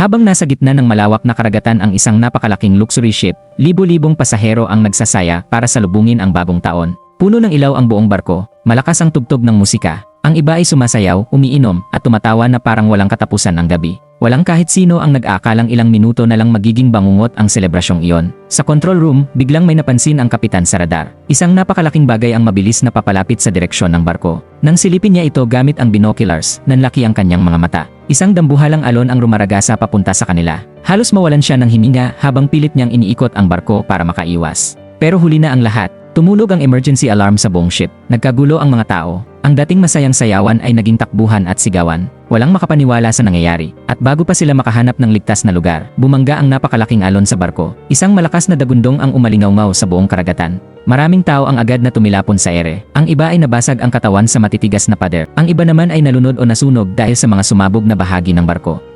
Habang nasa gitna ng malawak na karagatan ang isang napakalaking luxury ship, libo-libong pasahero ang nagsasaya para salubungin ang bagong taon. Puno ng ilaw ang buong barko, malakas ang tugtog ng musika. Ang iba ay sumasayaw, umiinom, at tumatawa na parang walang katapusan ang gabi. Walang kahit sino ang nag-aakalang ilang minuto na lang magiging bangungot ang selebrasyong iyon. Sa control room, biglang may napansin ang kapitan sa radar. Isang napakalaking bagay ang mabilis na papalapit sa direksyon ng barko. Nang silipin niya ito gamit ang binoculars, nanlaki ang kanyang mga mata. Isang dambuhalang alon ang rumaragasa papunta sa kanila. Halos mawalan siya ng hininga habang pilit niyang iniikot ang barko para makaiwas. Pero huli na ang lahat. Tumunog ang emergency alarm sa buong ship. Nagkagulo ang mga tao. Ang dating masayang sayawan ay naging takbuhan at sigawan. Walang makapaniwala sa nangyayari. At bago pa sila makahanap ng ligtas na lugar, bumangga ang napakalaking alon sa barko. Isang malakas na dagundong ang umalingaw-ngaw sa buong karagatan. Maraming tao ang agad na tumilapon sa ere. Ang iba ay nabasag ang katawan sa matitigas na pader. Ang iba naman ay nalunod o nasunog dahil sa mga sumabog na bahagi ng barko.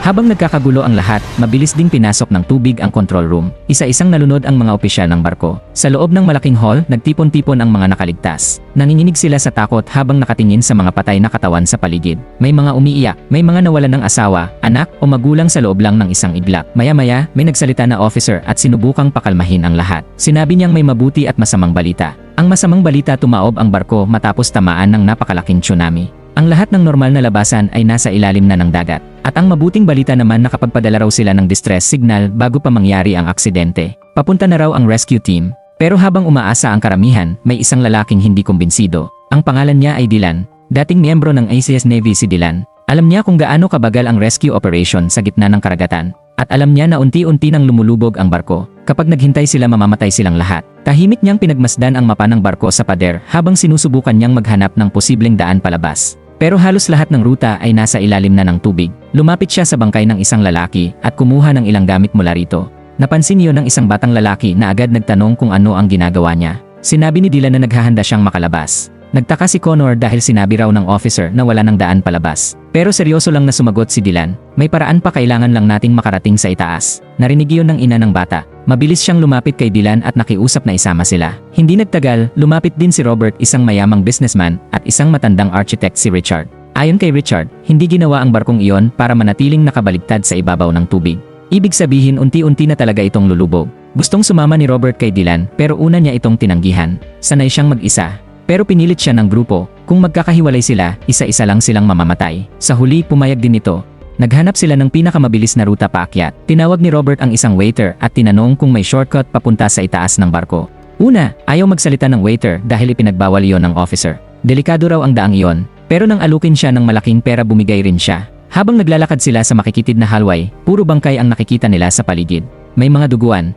Habang nagkakagulo ang lahat, mabilis ding pinasok ng tubig ang control room. Isa-isang nalunod ang mga opisyal ng barko. Sa loob ng malaking hall, nagtipon-tipon ang mga nakaligtas. Nanginginig sila sa takot habang nakatingin sa mga patay na katawan sa paligid. May mga umiiyak, may mga nawalan ng asawa, anak o magulang sa loob lang ng isang iglap. Maya-maya, may nagsalita na officer at sinubukang pakalmahin ang lahat. Sinabi niyang may mabuti at masamang balita. Ang masamang balita, tumaob ang barko matapos tamaan ng napakalaking tsunami. Ang lahat ng normal na labasan ay nasa ilalim na ng dagat. At ang mabuting balita naman, nakapagpadala raw sila ng distress signal bago pa mangyari ang aksidente. Papunta na raw ang rescue team. Pero habang umaasa ang karamihan, may isang lalaking hindi kumbinsido. Ang pangalan niya ay Dylan. Dating miyembro ng ACS Navy si Dylan. Alam niya kung gaano kabagal ang rescue operation sa gitna ng karagatan. At alam niya na unti-unti nang lumulubog ang barko. Kapag naghintay sila, mamamatay silang lahat. Tahimik niyang pinagmasdan ang mapa ng barko sa pader habang sinusubukan niyang maghanap ng posibleng daan palabas. Pero halos lahat ng ruta ay nasa ilalim na ng tubig. Lumapit siya sa bangkay ng isang lalaki at kumuha ng ilang gamit mula rito. Napansin niyo ng isang batang lalaki na agad nagtanong kung ano ang ginagawa niya. Sinabi ni Dylan na naghahanda siyang makalabas. Nagtaka si Connor dahil sinabi raw ng officer na wala ng daan palabas. Pero seryoso lang na sumagot si Dylan. May paraan pa, kailangan lang nating makarating sa itaas. Narinig iyon ng ina ng bata. Mabilis siyang lumapit kay Dylan at nakiusap na isama sila. Hindi nagtagal, lumapit din si Robert, isang mayamang businessman, at isang matandang architect si Richard. Ayon kay Richard, hindi ginawa ang barkong iyon para manatiling nakabaligtad sa ibabaw ng tubig. Ibig sabihin, unti-unti na talaga itong lulubog. Gustong sumama ni Robert kay Dylan, pero una niya itong tinanggihan. Sanay siyang mag-isa. Pero pinilit siya ng grupo. Kung magkakahiwalay sila, isa-isa lang silang mamamatay. Sa huli, pumayag din ito. Naghanap sila ng pinakamabilis na ruta paakyat. Tinawag ni Robert ang isang waiter at tinanong kung may shortcut papunta sa itaas ng barko. Una, ayaw magsalita ng waiter dahil ipinagbawal iyon ng officer. Delikado raw ang daang iyon. Pero nang alukin siya ng malaking pera, bumigay rin siya. Habang naglalakad sila sa makikitid na hallway, puro bangkay ang nakikita nila sa paligid. May mga duguan.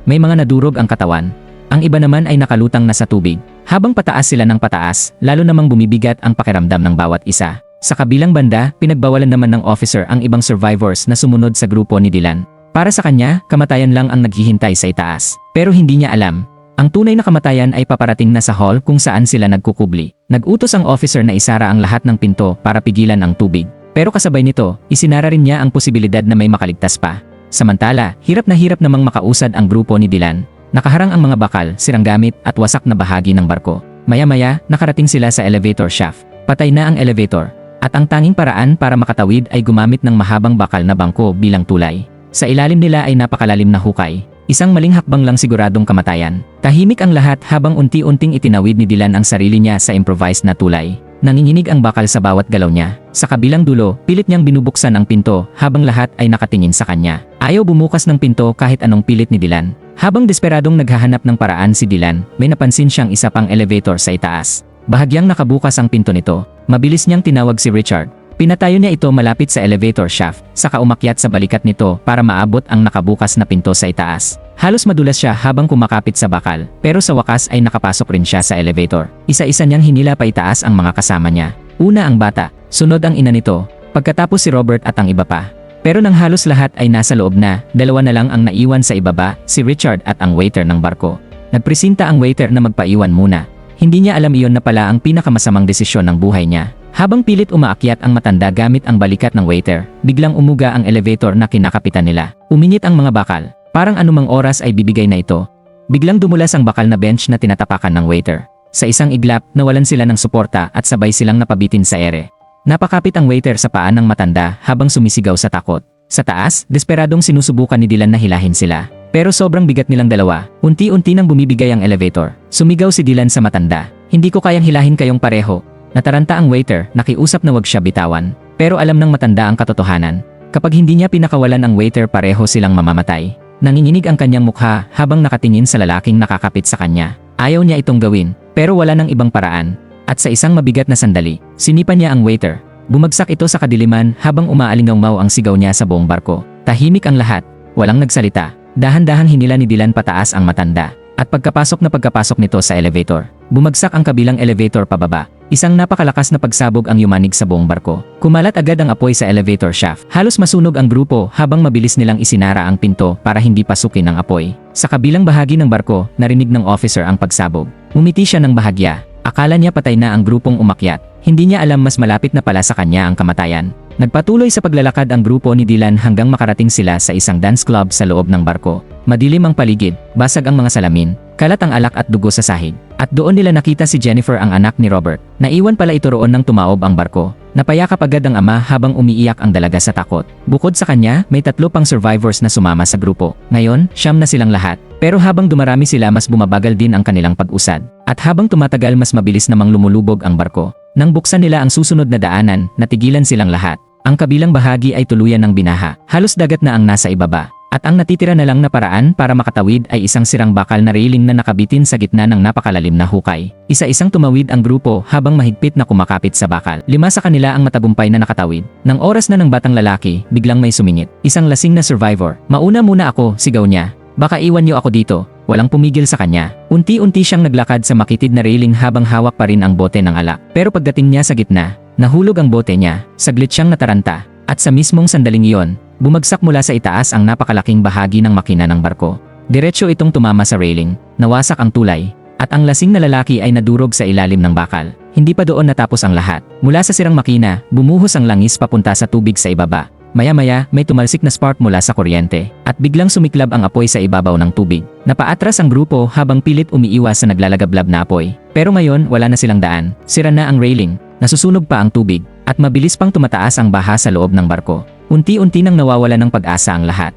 May mga nadurog ang katawan. Ang iba naman ay nakalutang na sa tubig. Habang pataas sila ng pataas, lalo namang bumibigat ang pakiramdam ng bawat isa. Sa kabilang banda, pinagbawalan naman ng officer ang ibang survivors na sumunod sa grupo ni Dylan. Para sa kanya, kamatayan lang ang naghihintay sa itaas. Pero hindi niya alam. Ang tunay na kamatayan ay paparating na sa hall kung saan sila nagkukubli. Nag-utos ang officer na isara ang lahat ng pinto para pigilan ang tubig. Pero kasabay nito, isinara rin niya ang posibilidad na may makaligtas pa. Samantala, hirap namang makausad ang grupo ni Dylan. Nakaharang ang mga bakal, sirang gamit at wasak na bahagi ng barko. Maya-maya, nakarating sila sa elevator shaft. Patay na ang elevator. At ang tanging paraan para makatawid ay gumamit ng mahabang bakal na bangko bilang tulay. Sa ilalim nila ay napakalalim na hukay. Isang maling hakbang lang siguradong kamatayan. Tahimik ang lahat habang unti-unting itinawid ni Dylan ang sarili niya sa improvised na tulay. Nanginginig ang bakal sa bawat galaw niya. Sa kabilang dulo, pilit niyang binubuksan ang pinto habang lahat ay nakatingin sa kanya. Ayaw bumukas ng pinto kahit anong pilit ni Dylan. Habang desperadong naghahanap ng paraan si Dylan, may napansin siyang isa pang elevator sa itaas. Bahagyang nakabukas ang pinto nito. Mabilis niyang tinawag si Richard. Pinatayo niya ito malapit sa elevator shaft, saka umakyat sa balikat nito para maabot ang nakabukas na pinto sa itaas. Halos madulas siya habang kumakapit sa bakal, pero sa wakas ay nakapasok rin siya sa elevator. Isa-isa niyang hinila pa itaas ang mga kasama niya. Una ang bata, sunod ang ina nito, pagkatapos si Robert at ang iba pa. Pero nang halos lahat ay nasa loob na, dalawa na lang ang naiwan sa ibaba, si Richard at ang waiter ng barko. Nagpresinta ang waiter na magpaiwan muna. Hindi niya alam iyon na pala ang pinakamasamang desisyon ng buhay niya. Habang pilit umaakyat ang matanda gamit ang balikat ng waiter, biglang umuga ang elevator na kinakapitan nila. Uminit ang mga bakal. Parang anumang oras ay bibigay na ito. Biglang dumulas ang bakal na bench na tinatapakan ng waiter. Sa isang iglap, nawalan sila ng suporta at sabay silang napabitin sa ere. Napakapit ang waiter sa paa ng matanda habang sumisigaw sa takot. Sa taas, desperadong sinusubukan ni Dylan na hilahin sila. Pero sobrang bigat nilang dalawa, unti-unti nang bumibigay ang elevator. Sumigaw si Dylan sa matanda, "Hindi ko kayang hilahin kayong pareho." Nataranta ang waiter, nakiusap na wag siya bitawan. Pero alam ng matanda ang katotohanan. Kapag hindi niya pinakawalan ang waiter, pareho silang mamamatay. Nanginginig ang kanyang mukha habang nakatingin sa lalaking nakakapit sa kanya. Ayaw niya itong gawin, pero wala nang ibang paraan. At sa isang mabigat na sandali, sinipan niya ang waiter. Bumagsak ito sa kadiliman habang umaalingaw ang sigaw niya sa buong barko. Tahimik ang lahat, walang nagsalita. Dahan-dahang hinila ni Dylan pataas ang matanda. At pagkapasok nito sa elevator, bumagsak ang kabilang elevator pababa. Isang napakalakas na pagsabog ang yumanig sa buong barko. Kumalat agad ang apoy sa elevator shaft. Halos masunog ang grupo habang mabilis nilang isinara ang pinto para hindi pasukin ang apoy. Sa kabilang bahagi ng barko, narinig ng officer ang pagsabog. Umiti siya ng bahagya. Akala niya patay na ang grupong umakyat. Hindi niya alam mas malapit na pala sa kanya ang kamatayan. Nagpatuloy sa paglalakad ang grupo ni Dylan hanggang makarating sila sa isang dance club sa loob ng barko. Madilim ang paligid, basag ang mga salamin, kalat ang alak at dugo sa sahig. At doon nila nakita si Jennifer, ang anak ni Robert. Naiwan pala ito roon nang tumaob ang barko. Napayakap agad ang ama habang umiiyak ang dalaga sa takot. Bukod sa kanya, may 3 pang survivors na sumama sa grupo. Ngayon, 9 na silang lahat. Pero habang dumarami sila, mas bumabagal din ang kanilang pag-usad. At habang tumatagal, mas mabilis namang lumulubog ang barko. Nang buksan nila ang susunod na daanan, natigilan silang lahat. Ang kabilang bahagi ay tuluyan ng binaha. Halos dagat na ang nasa ibaba. At ang natitira na lang na paraan para makatawid ay isang sirang bakal na railing na nakabitin sa gitna ng napakalalim na hukay. Isa-isang tumawid ang grupo habang mahigpit na kumakapit sa bakal. 5 sa kanila ang matagumpay na nakatawid. Nang oras na ng batang lalaki, biglang may sumingit. Isang lasing na survivor. "Mauna muna ako," sigaw niya. "Baka iwan niyo ako dito." Walang pumigil sa kanya. Unti-unti siyang naglakad sa makitid na railing habang hawak pa rin ang bote ng alak. Pero pagdating niya sa gitna, nahulog ang bote niya. Saglit siyang nataranta. At sa mismong sandaling iyon, bumagsak mula sa itaas ang napakalaking bahagi ng makina ng barko. Diretso itong tumama sa railing, nawasak ang tulay, at ang lasing na lalaki ay nadurog sa ilalim ng bakal. Hindi pa doon natapos ang lahat. Mula sa sirang makina, bumuhos ang langis papunta sa tubig sa ibaba. Maya-maya, may tumalsik na spark mula sa kuryente, at biglang sumiklab ang apoy sa ibabaw ng tubig. Napaatras ang grupo habang pilit umiiwas sa naglalagablab na apoy. Pero ngayon, wala na silang daan. Sira na ang railing, nasusunog pa ang tubig, at mabilis pang tumataas ang baha sa loob ng barko. Unti-unti nang nawawala ng pag-asa ang lahat.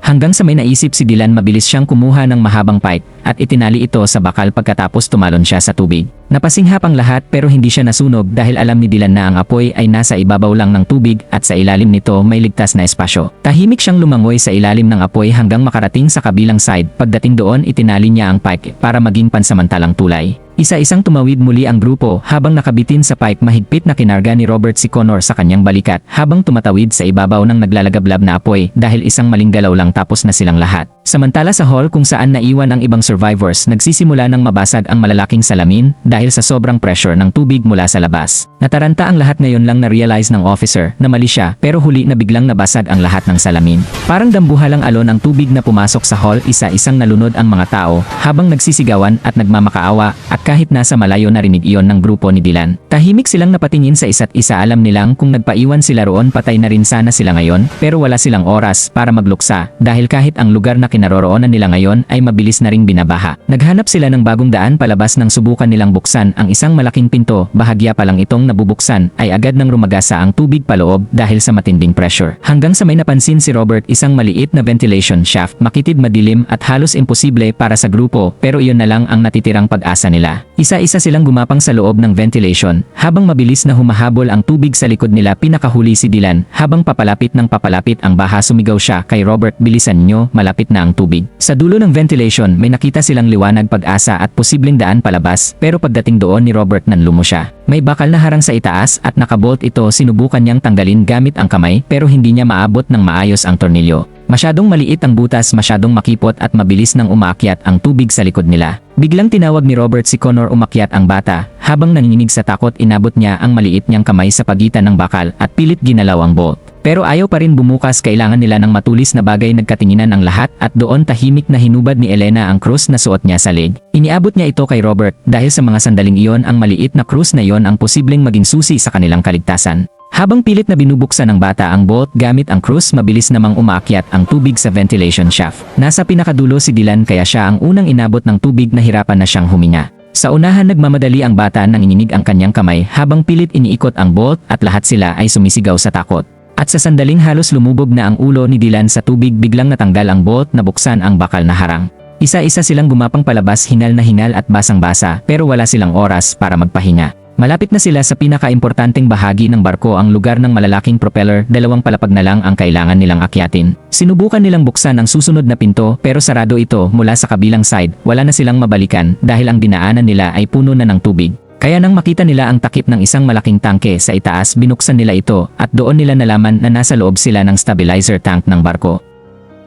Hanggang sa may naisip si Dylan, mabilis siyang kumuha ng mahabang pipe at itinali ito sa bakal pagkatapos tumalon siya sa tubig. Napasinghap ang lahat pero hindi siya nasunog dahil alam ni Dylan na ang apoy ay nasa ibabaw lang ng tubig at sa ilalim nito may ligtas na espasyo. Tahimik siyang lumangoy sa ilalim ng apoy hanggang makarating sa kabilang side. Pagdating doon, itinali niya ang pipe para maging pansamantalang tulay. Isa-isang tumawid muli ang grupo habang nakabitin sa pipe. Mahigpit na kinarga ni Robert si Connor sa kanyang balikat habang tumatawid sa ibabaw ng naglalagablab na apoy dahil isang maling galaw lang tapos na silang lahat. Samantala sa hall kung saan naiwan ang ibang survivors, nagsisimula ng mabasag ang malalaking salamin dahil sa sobrang pressure ng tubig mula sa labas. Nataranta ang lahat. Ngayon lang na-realize ng officer na mali siya pero huli na biglang nabasag ang lahat ng salamin. Parang dambuhalang alon ang tubig na pumasok sa hall. Isa-isang nalunod ang mga tao habang nagsisigawan at nagmamakaawa at kahit nasa malayo narinig iyon ng grupo ni Dylan. Tahimik silang napatingin sa isa't isa. Alam nilang kung nagpaiwan sila roon patay na rin sana sila ngayon pero wala silang oras para magluksa dahil kahit ang lugar na kinaroroonan nila ngayon ay mabilis na ring binabaha. Naghanap sila ng bagong daan palabas nang subukan nilang buksan ang isang malaking pinto. Bahagya pa lang itong nabubuksan ay agad nang rumagasa ang tubig paloob dahil sa matinding pressure. Hanggang sa may napansin si Robert isang maliit na ventilation shaft. Makitid, madilim at halos imposible para sa grupo pero iyon na lang ang natitirang pag-asa nila. Isa-isa silang gumapang sa loob ng ventilation habang mabilis na humahabol ang tubig sa likod nila. Pinakahuli si Dylan habang papalapit ng papalapit ang baha. Sumigaw siya kay Robert, "Bilisan nyo, malapit na ang tubig." Sa dulo ng ventilation may nakita silang liwanag, pag-asa at posibleng daan palabas pero pagdating doon ni Robert nanlumo siya. May bakal na harang sa itaas at nakabolt ito. Sinubukan niyang tanggalin gamit ang kamay pero hindi niya maabot ng maayos ang tornilyo. Masyadong maliit ang butas, masyadong makipot at mabilis nang umaakyat ang tubig sa likod nila. Biglang tinawag ni Robert si Connor. Umakyat ang bata. Habang nanginginig sa takot, inabot niya ang maliit niyang kamay sa pagitan ng bakal at pilit ginalaw ang bolt. Pero ayaw pa rin bumukas. Kailangan nila ng matulis na bagay. Nagkatinginan ang lahat at doon tahimik na hinubad ni Elena ang krus na suot niya sa leg. Iniabot niya ito kay Robert dahil sa mga sandaling iyon ang maliit na krus na iyon ang posibleng maging susi sa kanilang kaligtasan. Habang pilit na binubuksan ng bata ang bolt gamit ang krus, mabilis namang umaakyat ang tubig sa ventilation shaft. Nasa pinakadulo si Dylan kaya siya ang unang inabot ng tubig. Nahirapan na siyang huminga. Sa unahan nagmamadali ang bata nang ininig ang kanyang kamay habang pilit iniikot ang bolt at lahat sila ay sumisigaw sa takot. At sa sandaling halos lumubog na ang ulo ni Dylan sa tubig biglang natanggal ang bolt na buksan ang bakal na harang. Isa-isa silang gumapang palabas hingal na hingal at basang-basa pero wala silang oras para magpahinga. Malapit na sila sa pinaka-importanteng bahagi ng barko ang lugar ng malalaking propeller, 2 palapag na lang ang kailangan nilang akyatin. Sinubukan nilang buksan ang susunod na pinto pero sarado ito mula sa kabilang side, wala na silang mabalikan dahil ang dinaanan nila ay puno na ng tubig. Kaya nang makita nila ang takip ng isang malaking tangke sa itaas binuksan nila ito at doon nila nalaman na nasa loob sila ng stabilizer tank ng barko.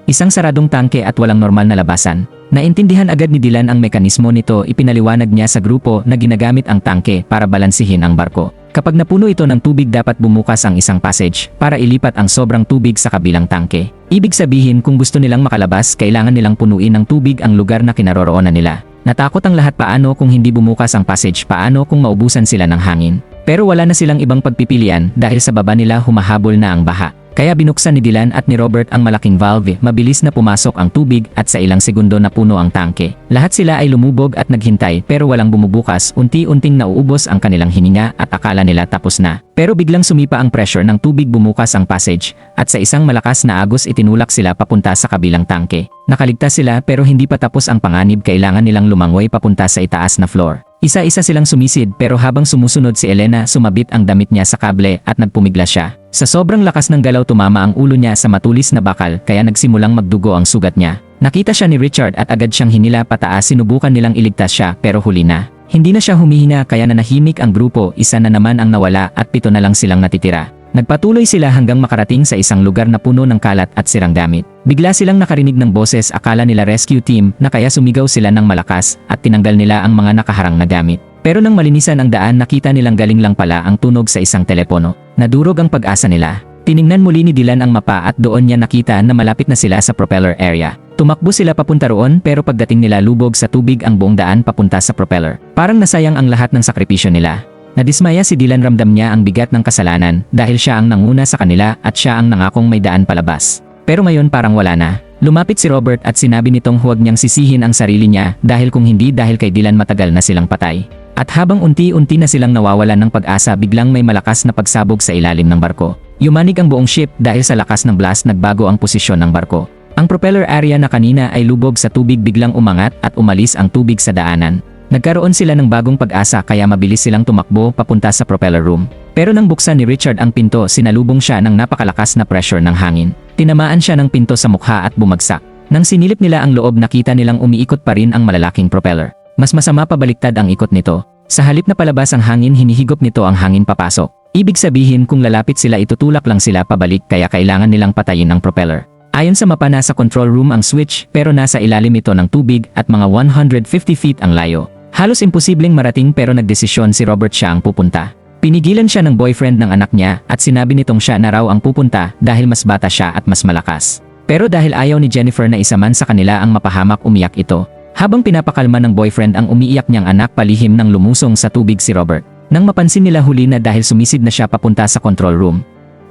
Isang saradong tangke at walang normal na labasan. Naintindihan agad ni Dylan ang mekanismo nito, ipinaliwanag niya sa grupo na ginagamit ang tangke para balansihin ang barko. Kapag napuno ito ng tubig dapat bumukas ang isang passage para ilipat ang sobrang tubig sa kabilang tangke. Ibig sabihin kung gusto nilang makalabas kailangan nilang punuin ng tubig ang lugar na kinaroroonan nila. Natakot ang lahat, paano kung hindi bumukas ang passage, paano kung maubusan sila ng hangin. Pero wala na silang ibang pagpipilian dahil sa baba nila humahabol na ang baha. Kaya binuksan ni Dylan at ni Robert ang malaking valve, mabilis na pumasok ang tubig at sa ilang segundo na puno ang tangke. Lahat sila ay lumubog at naghintay pero walang bumubukas, unti-unting nauubos ang kanilang hininga at akala nila tapos na. Pero biglang sumipa ang pressure ng tubig, bumukas ang passage at sa isang malakas na agos itinulak sila papunta sa kabilang tangke. Nakaligtas sila pero hindi pa tapos ang panganib, kailangan nilang lumangoy papunta sa itaas na floor. Isa-isa silang sumisid pero habang sumusunod si Elena sumabit ang damit niya sa kable at nagpumiglas siya. Sa sobrang lakas ng galaw tumama ang ulo niya sa matulis na bakal kaya nagsimulang magdugo ang sugat niya. Nakita siya ni Richard at agad siyang hinila pataas, sinubukan nilang iligtas siya pero huli na. Hindi na siya humihina kaya nanahimik ang grupo, isa na naman ang nawala at 7 na lang silang natitira. Nagpatuloy sila hanggang makarating sa isang lugar na puno ng kalat at sirang gamit. Bigla silang nakarinig ng boses, akala nila rescue team na kaya sumigaw sila ng malakas at tinanggal nila ang mga nakaharang na gamit. Pero nang malinisan ang daan nakita nilang galing lang pala ang tunog sa isang telepono. Nadurog ang pag-asa nila. Tiningnan muli ni Dylan ang mapa at doon niya nakita na malapit na sila sa propeller area. Tumakbo sila papunta roon pero pagdating nila lubog sa tubig ang buong daan papunta sa propeller. Parang nasayang ang lahat ng sakripisyo nila. Nadismaya si Dylan, ramdam niya ang bigat ng kasalanan dahil siya ang nanguna sa kanila at siya ang nangakong may daan palabas. Pero ngayon parang wala na. Lumapit si Robert at sinabi nitong huwag niyang sisihin ang sarili niya dahil kung hindi dahil kay Dylan matagal na silang patay. At habang unti-unti na silang nawawalan ng pag-asa biglang may malakas na pagsabog sa ilalim ng barko. Yumanig ang buong ship dahil sa lakas ng blast, nagbago ang posisyon ng barko. Ang propeller area na kanina ay lubog sa tubig biglang umangat at umalis ang tubig sa daanan. Nagkaroon sila ng bagong pag-asa kaya mabilis silang tumakbo papunta sa propeller room. Pero nang buksan ni Richard ang pinto sinalubong siya ng napakalakas na pressure ng hangin. Tinamaan siya ng pinto sa mukha at bumagsak. Nang sinilip nila ang loob nakita nilang umiikot pa rin ang malalaking propeller. Mas masama pa, baliktad ang ikot nito. Sa halip na palabas ang hangin hinihigop nito ang hangin papasok. Ibig sabihin kung lalapit sila itutulak lang sila pabalik kaya kailangan nilang patayin ang propeller. Ayon sa mapa nasa control room ang switch pero nasa ilalim ito ng tubig at mga 150 feet ang layo. Halos imposibleng marating pero nagdesisyon si Robert siya ang pupunta. Pinigilan siya ng boyfriend ng anak niya at sinabi nitong siya na raw ang pupunta dahil mas bata siya at mas malakas. Pero dahil ayaw ni Jennifer na isa man sa kanila ang mapahamak umiyak ito. Habang pinapakalma ng boyfriend ang umiiyak niyang anak palihim nang lumusong sa tubig si Robert. Nang mapansin nila huli na dahil sumisid na siya papunta sa control room.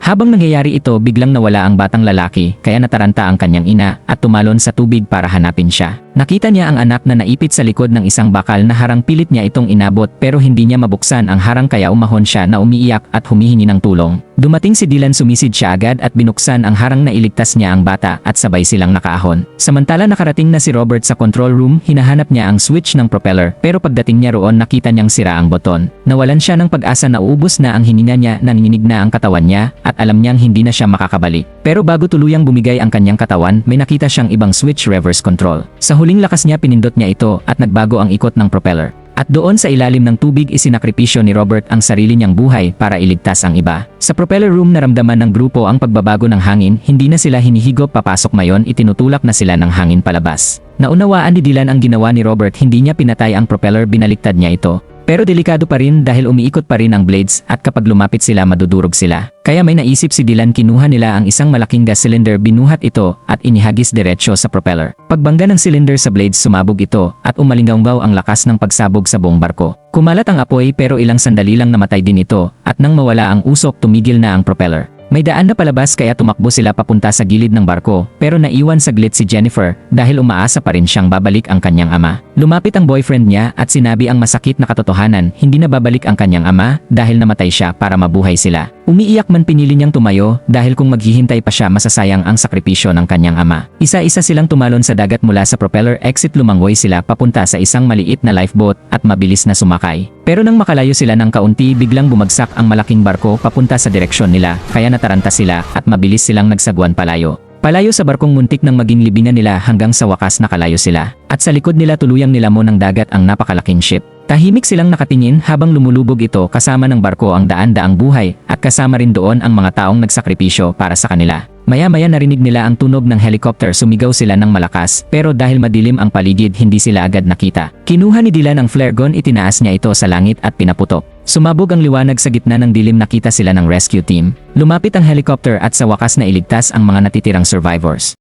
Habang nangyayari ito biglang nawala ang batang lalaki kaya nataranta ang kanyang ina at tumalon sa tubig para hanapin siya. Nakita niya ang anak na naipit sa likod ng isang bakal na harang, pilit niya itong inabot pero hindi niya mabuksan ang harang kaya umahon siya na umiiyak at humihingi ng tulong. Dumating si Dylan, sumisid siya agad at binuksan ang harang na iligtas niya ang bata at sabay silang nakaahon. Samantala nakarating na si Robert sa control room, hinahanap niya ang switch ng propeller pero pagdating niya roon nakita niyang sira ang boton. Nawalan siya ng pag-asa na uubos na ang hininga niya, nanginginig na ang katawan niya at alam niyang hindi na siya makakabalik. Pero bago tuluyang bumigay ang kanyang katawan may nakita siyang ibang switch, reverse control. Sa huling lakas niya pinindot niya ito at nagbago ang ikot ng propeller. At doon sa ilalim ng tubig isinakripisyo ni Robert ang sarili niyang buhay para iligtas ang iba. Sa propeller room naramdaman ng grupo ang pagbabago ng hangin, hindi na sila hinihigop papasok, mayon itinutulak na sila ng hangin palabas. Naunawaan ni Dylan ang ginawa ni Robert, hindi niya pinatay ang propeller, binaliktad niya ito. Pero delikado pa rin dahil umiikot pa rin ang blades at kapag lumapit sila madudurog sila. Kaya may naisip si Dylan, kinuha nila ang isang malaking gas cylinder, binuhat ito at inihagis diretsyo sa propeller. Pagbangga ng cylinder sa blades sumabog ito at umalinggaw ang lakas ng pagsabog sa buong barko. Kumalat ang apoy pero ilang sandali lang namatay din ito at nang mawala ang usok tumigil na ang propeller. May daan na palabas kaya tumakbo sila papunta sa gilid ng barko, pero naiwan saglit si Jennifer dahil umaasa pa rin siyang babalik ang kanyang ama. Lumapit ang boyfriend niya at sinabi ang masakit na katotohanan, hindi na babalik ang kanyang ama dahil namatay siya para mabuhay sila. Umiiyak man pinili niyang tumayo dahil kung maghihintay pa siya masasayang ang sakripisyo ng kanyang ama. Isa-isa silang tumalon sa dagat mula sa propeller exit, lumangoy sila papunta sa isang maliit na lifeboat at mabilis na sumakay. Pero nang makalayo sila ng kaunti, biglang bumagsak ang malaking barko papunta sa direksyon nila, kaya nataranta sila at mabilis silang nagsagwan palayo. Palayo sa barkong muntik nang maging libingan nila hanggang sa wakas nakalayo sila. At sa likod nila tuluyang nilamon ng dagat ang napakalaking ship. Tahimik silang nakatingin habang lumulubog ito, kasama ng barko ang daan-daang buhay at kasama rin doon ang mga taong nagsakripisyo para sa kanila. Maya-maya narinig nila ang tunog ng helicopter, sumigaw sila ng malakas, pero dahil madilim ang paligid hindi sila agad nakita. Kinuha ni Dylan ang flare gun, itinaas niya ito sa langit at pinaputok. Sumabog ang liwanag sa gitna ng dilim, nakita sila ng rescue team. Lumapit ang helicopter at sa wakas na iligtas ang mga natitirang survivors.